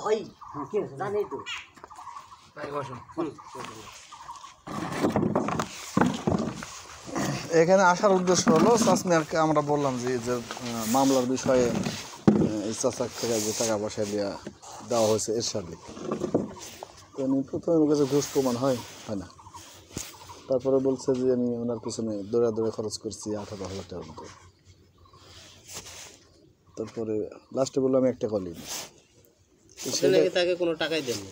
হয়। হ্যাঁ কি আছে জানেই তো। এখানে আসার উদ্দেশ্য হলো চাচমিয়াকে আমরা বললাম যে মামলার বিষয়ে এই চাচার থেকে যে টাকা পয়সা দেওয়া হয়েছে এরশাদ প্রথমে আমার কাছে ঘুষ প্রমাণ হয় না। তারপরে বলছে যে আমি ওনার পিছনে দৌড়ে খরচ করছি 18,000 টাকার মতো। তারপরে লাস্টে বললাম একটা কলি তাকে কোনো টাকাই দেননি।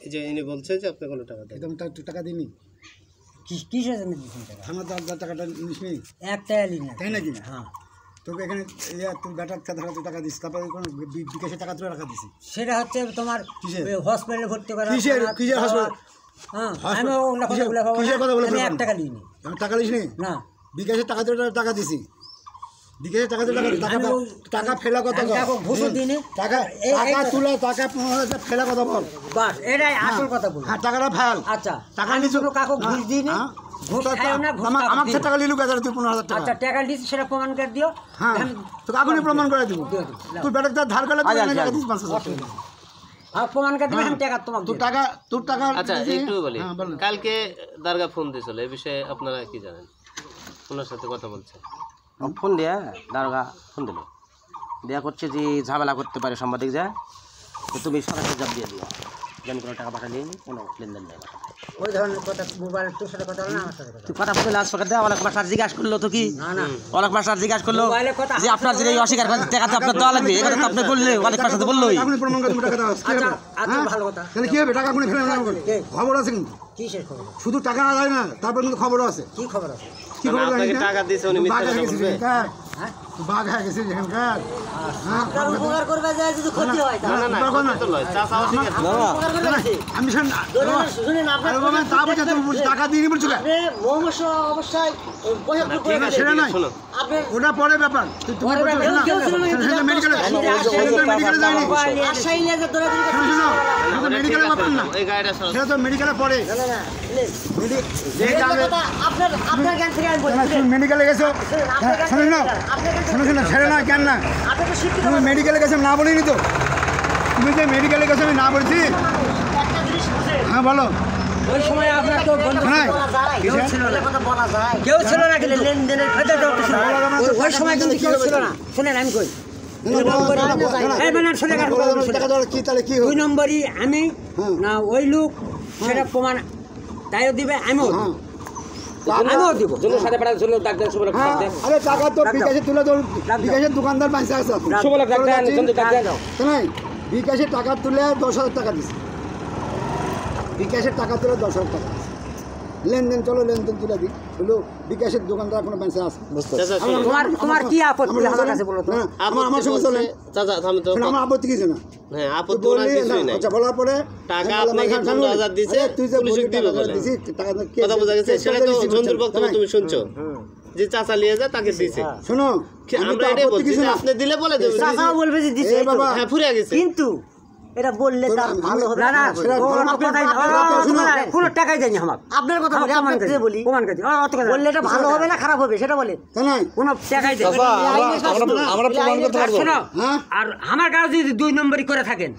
এই যে ইনি বলছে যে আপনি কোনো টাকা দেন একদম টাকা দিইনি। কিসের জন্য দিচ্ছেন টাকা? আমার টাকাটা নিস নেই এক টাকা দিন না, তাই নাকি? হ্যাঁ তোকে এখানে তুই বেটার তুই টাকা দিস, তারপরে কোনো বিকাশে টাকা তুলে রাখা দিছি। সেটা হচ্ছে তোমার হসপিটালে ভর্তি করা। কিসের হসপিটাল? হ্যাঁ আমি ওগুলা কথাগুলো কিসের কথা বলে? আমি 1 টাকা দিইনি। আমি টাকা দিস নি না, বিকাশে টাকা তুলে টাকা দিছি। বিকাশে টাকা তুলে টাকা ফেলা কথা ঘুষ দিইনি। টাকা তুলে টাকা 15,000 ফেলা কথা বল। বাস এটাই আসল কথা বল। হ্যাঁ টাকাটা ফেল। আচ্ছা টাকা আমি নিছো কাকু ঘুষ দিইনি। ঘুষ খাইও না, ঘুষ আমার টাকা লিলু গেছে তুই 15,000 টাকা। আচ্ছা টাকা দিছি সেটা প্রমাণ করে দিও। হ্যাঁ তো কাকুনি প্রমাণ করে দিব। তুই বেটার ধার করলে তুই এনে টাকা দিস 5,000 টাকা। আর প্রমাণ করে দিবে আমি টাকা তোমাকে তোর টাকা। আচ্ছা একটু বলি, কালকে দারগা ফোন দিয়েছিল, এই বিষয়ে আপনারা কি জানেন? ওনার সাথে কথা বলছে, ফোন দিয়ে দারোগা ফোন দিল, দেয়া করছে যে ঝামেলা করতে পারে সাংবাদিক যায়, তো তুমি সরাসরি জব দিয়ে দিও, যে আমি কোনো টাকা পাঠা নিয়ে কোনো লেনদেন নেই। ওই ধরনের কথা মোবাইল তোর সাথে কথা হলো না আমার সাথে কথা? তুই কথা বলে লাস্ট পকেট দেওয়া অনেক মাস্টার জিজ্ঞাসা করলো তো কি? না অনেক মাস্টার জিজ্ঞাসা করলো যে আপনার যে অস্বীকার করেন টাকা তো আপনার দেওয়া লাগবে, এটা তো আপনি বললে অনেক মাস্টার তো বললোই। আপনি প্রমাণ করে তুমি টাকা দাও। আচ্ছা ভালো কথা। তাহলে কি হবে? টাকা কোনে ফেলে না খবর আছে কিন্তু। কিসের খবর? শুধু টাকা না যায় না, তারপর কিন্তু খবরও আছে। কি খবর আছে? কি খবর? আপনাকে টাকা দিয়েছে উনি মিথ্যা কথা বলবে। হ্যাঁ বাঘ হয়ে গেছে এখানকার। আপনার উপকার করবে যায় যদি ক্ষতি হয় না না না তো লয়, চাচা অস্বীকার করে। উপকার করবে না। আমি শুনেন আপনার তা বলছে তুমি টাকা দিয়ে নিবি চুকা আপনি মোমস অবস্থায় পয়সা করে গেছেন। সেটা নাই, শোনো আপনি ওটা পরে ব্যাপার। তুমি বলছো না মেডিকেলে যায়নি, আশাইলে যে ধরে মেডিকেলে ব্যাপার না, এই গাড়িটা সরাসরি সেটা তো মেডিকেলে পরে। না না আপনার আপনার জ্ঞান থেকে আমি বলছি মেডিকেলে গেছো, শোনো না শোনো ছেড়ে না কেন না, আপনি তো শিক্ষিত তুমি মেডিকেলে গেছো না বলিনি তো, তুমি যে মেডিকেলে গেছো আমি না বলছি। একটা জিনিস বুঝেন। হ্যাঁ বলো। ওই সময় আপনার তো বন্ধু নাই কেউ ছিল না, কথা বলা যায় কেউ ছিল না, কিন্তু লেনদেনের খাতাটা তো ছিল না। ওই সময় কিন্তু কেউ ছিল না। শুনেন আমি কই দুই নম্বরই আমি না ওই লোক সেটা প্রমাণ তাইও দিবে, আমিও দিব। আরে টাকা তো বিকাশে তুলে তোর বিকাশের দোকানদার পয়সা আছে, বিকাশে টাকা তুলে 10,000 টাকা দিচ্ছে, বিকাশের টাকা তুলে 10,000 টাকা লেনদেন। চলো লেনদেন তুলে দিই হলো, বিকাশের দোকানদার কোনো পয়সা আছে। তোমার কি আপত্তি আমার কাছে বলো তো? আমার সঙ্গে চলে চাচা থামে তো। আমার আপত্তি কিছু না। হ্যাঁ আপত্তি ওনার কিছুই নাই। আচ্ছা বলার পরে টাকা আপনাকে 15,000 দিয়েছে, তুই যে পুলিশ দিবে বলে কথা বোঝা গেছে। সেটা তো ঝঞ্ঝুর বক্তব্য তুমি শুনছো যে চাচা নিয়ে যা তাকে দিয়েছে। শোনো আমরা এটাই বলছি যে আপনি দিলে বলে দেবেন, চাচাও বলবে যে দিছে, হ্যাঁ ফুরিয়ে গেছে। কিন্তু এটা বললে তার ভালো হবে না। কোনো টাকাই দেয়নি আমার। আপনার কথা বলি, আপনার কাছে বলি, প্রমাণ করে বললে এটা ভালো হবে না খারাপ হবে সেটা বলে কোনো টাকাই দেয় আমরা প্রমাণ করতে পারবো। আর আমার কাছে যদি 2 নম্বরই করে থাকেন,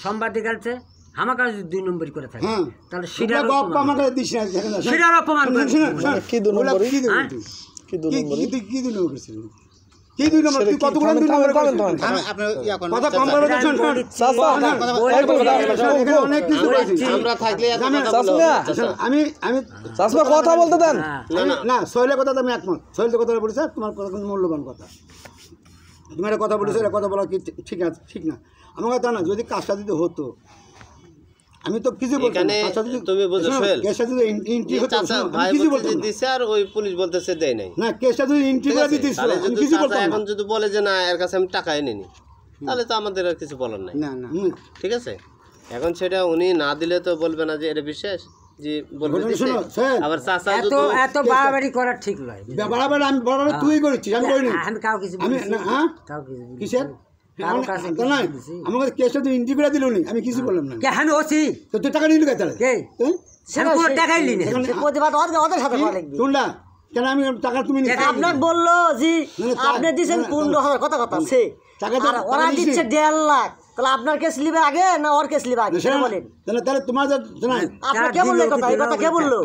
সাংবাদিক আছে আমার কাছে যদি 2 নম্বরই করে থাকেন, তাহলে সেটারও প্রমাণ করে। কি 2 নম্বরই কি 2 নম্বরই কি 2 নম্বর করছিস? কি 2 নম্বর? তুই কতগুলো 2 নম্বর করছিস? আপনার ইয়া কোন কথা কম বলে শুন চাচা অনেক কিছু বলছিস। আমরা থাকলে এত কথা বলবো। আমি চাচা কথা বলতে দেন। না সইলের কথা আমি একমত। সইলের কথা বলেছ, তোমার কথা কিন্তু মূল্যবান কথা। তুমি একটা কথা বলেছো, কথা বলা কি ঠিক আছে? ঠিক না আমার কথা না। যদি কাজটা যদি হতো আমি তো কিছু বলছি না। তুমি বুঝো সোহেল, কেসটা যদি এন্ট্রি হতো চাচা ভাই বলতে দিছে আর ওই পুলিশ বলতেছে দেয় নাই। না কেসটা যদি এন্ট্রি করে দিতিস আমি কিছু বলতাম না। এখন যদি বলে যে না এর কাছে আমি টাকা এনে নি, তাহলে তো আমাদের আর কিছু বলার নাই। না না ঠিক আছে, এখন সেটা উনি না দিলে তো বলবে না যে এটা বিশ্বাস যে বলবে দিছে। আবার চাচা এত বাড়াবাড়ি করা ঠিক নয়। বাড়াবাড়ি আমি বাড়াবাড়ি তুই করেছিস, আমি করিনি। আমি কাউ কিছু আমি না হ্যাঁ কিসের আমাকে কেসটা তুই এন্ট্রি করে দিলনি, আমি কিছু বললাম না। আমি ওসি তো তুই টাকা নিলি তাহলে টাকাই নিনি ওদের সাথে শুনলা কেন? আমি টাকা তুমি আপনার বললো জি আপনি দিচ্ছেন 15,000 কথা কথা সে ওরা দিচ্ছে 1.5 লাখ তাহলে আপনার কেস লিবে আগে না ওর কেস লিবে আগে সেটা বলেন। তাহলে তোমার আপনার কে বললো এই কথা কে বললো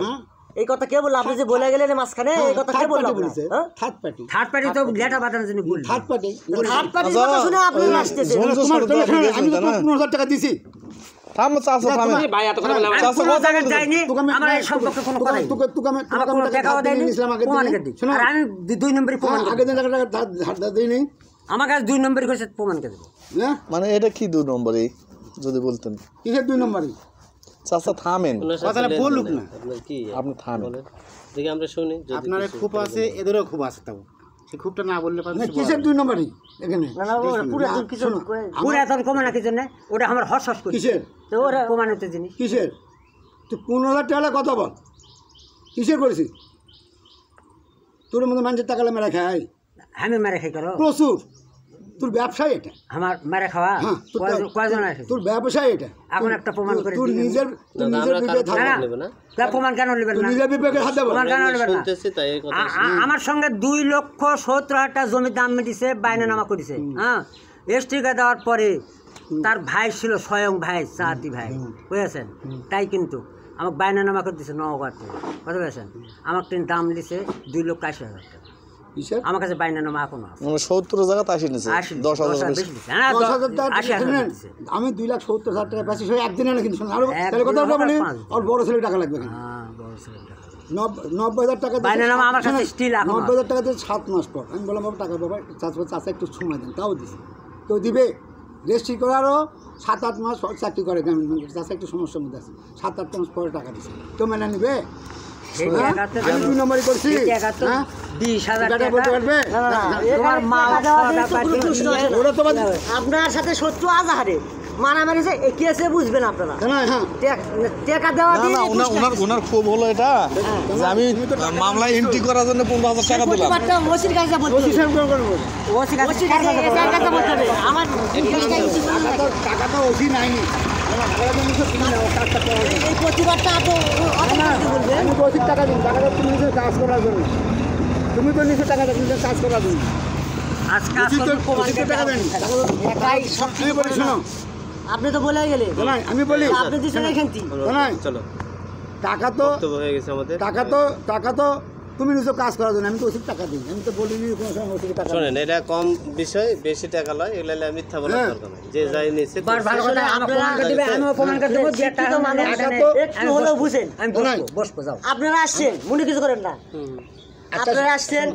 এই কথা কে বললো? আপনি যে বলে গেলেন মাঝখানে এই কথা কে বললো? থার্ড পার্টি তো লেটা বাতানোর জন্য বলল। থার্ড পার্টি কথা শুনে আপনি আসতেছেন। আমি তো 15,000 টাকা দিছি। থাম চাচা থাম ভাই এত করে বললাম চাচা কোন জায়গায় যাইনি, আমার এই সম্পর্কে কোনো কথা নেই। আমার কোনো টাকাও দেয়নি, প্রমাণ করে দিই। আর আমি 2 নম্বরই প্রমাণ করে আগে দিন টাকা ধার দেই নাই, আমার কাছে 2 নম্বরই করেছে, প্রমাণ করে দেবো। হ্যাঁ মানে এটা কি 2 নম্বরই যদি বলতেন? কিসের 2 নম্বরই? চাচা থামেন, কথাটা বলুক না, কি আপনি থামেন, দেখি আমরা শুনি। আপনার খুব আছে, এদেরও খুব আছে, তাও সে খুবটা না বললে পারে। কিসের 2 নম্বরই এখানে? পুরাতন কমে না কিছু নেই, ওটা আমার হস হস করে কিসের ওরা প্রমাণিত জিনিস। কিসের? তুই 15,000 টাকা কথা বল, কিসের করেছিস? তোর মধ্যে মানুষের টাকা মেরা খায়, আমি মেরে খাই করো প্রচুর। তোর ব্যবসায় এটা, আমার মেরে খাওয়া হ্যাঁ, কয়জন আছে? তোর ব্যবসায় এটা। এখন একটা প্রমাণ করে তোর দিই। নিজের বিবেকে থাকবে না তা প্রমাণ কেন নেবেন তোর না? নিজের বিবেকে হাত দেবো। প্রমাণ কেন নেবেন না? শুনতেছি তাই এই কথা। আমার সঙ্গে 2,70,000 জমির দাম মিটিছে, বাইনানামা করেছে। হ্যাঁ, এসটিকে দেওয়ার পরে তার ভাই ছিল, স্বয়ং ভাই, চাতি ভাই, বুঝেছেন? তাই কিন্তু আমাকে বাইনানামা করে দিছে নওগাঁ থেকে, কথা বলেছেন? আমাকে দাম দিছে 2,80,000 টাকা। কিসের? আমার কাছে বাইনানামা এখনো আছে। মানে 70 জায়গা 80 নিছে, 10,000 বেশি। 10,000 টাকা আমি 2,70,000 টাকা পাচ্ছি, সে একদিনে না কিন্তু। আরো তাহলে কথা বলি, ওর বড় ছেলে টাকা লাগবে কেন? 90,000 টাকা 90,000 টাকা দিয়ে 7 মাস পর আমি বললাম বাবা টাকা বাবা চাচা একটু সময় দেন, তাও দিছি। কেউ দিবে? রেজিস্ট্রি করারও 7-8 মাস চাকরি করে গ্রামীণ ব্যাংকের, চাচা একটু সমস্যার মধ্যে আছে, 7-8 মাস পরে টাকা দিচ্ছে, কেউ মেনে নিবে? আমি 2 নম্বরই করছি, হ্যাঁ 20,000 টাকা বলতে পারবে? আপনার সাথে শত্রু আজাহারে মারামারি যে কেসে বুঝবেন আপনারা। হ্যাঁ টাকা দেওয়া না না, ওনার খুব হলো এটা যে আমি মামলায় এন্ট্রি করার জন্য 15,000 টাকা দিলাম। ওসির কাছে বলতে হবে, ওসির কাছে বলতে হবে। আমার টাকা তো ওসি নাই, এই প্রতিবাদটা আপনি বলবেন। আমি তো ওসির টাকা দিন, টাকাটা তুমি নিজের কাজ করার জন্য, তুমি তো নিজের টাকাটা নিজের কাজ করার জন্য টাকা দেন। আমি বলি শোনো, আপনি তো বলে গেলেন, আমি বলি আপনি দিচ্ছেন এখানটি চলো, টাকা তো হয়ে গেছে আমাদের। টাকা তো তুমি নিজে কাজ করার জন্য, আমি তো ওষুধ টাকা দিই, আমি তো বলি কোনো সময় ওষুধ টাকা শোনেন, এটা কম বিষয়, বেশি টাকা লয়, এগুলো মিথ্যা বলার দরকার নাই। যে যাই নিচ্ছে ভালো কথা, আমাকে প্রমাণ করে দিবে, আমিও প্রমাণ করে দেবো। যে টাকা মানে একটু হলেও বুঝেন। আমি বসবো, যাও। আপনারা আসছেন, মনে কিছু করেন না, আপনারা আসছেন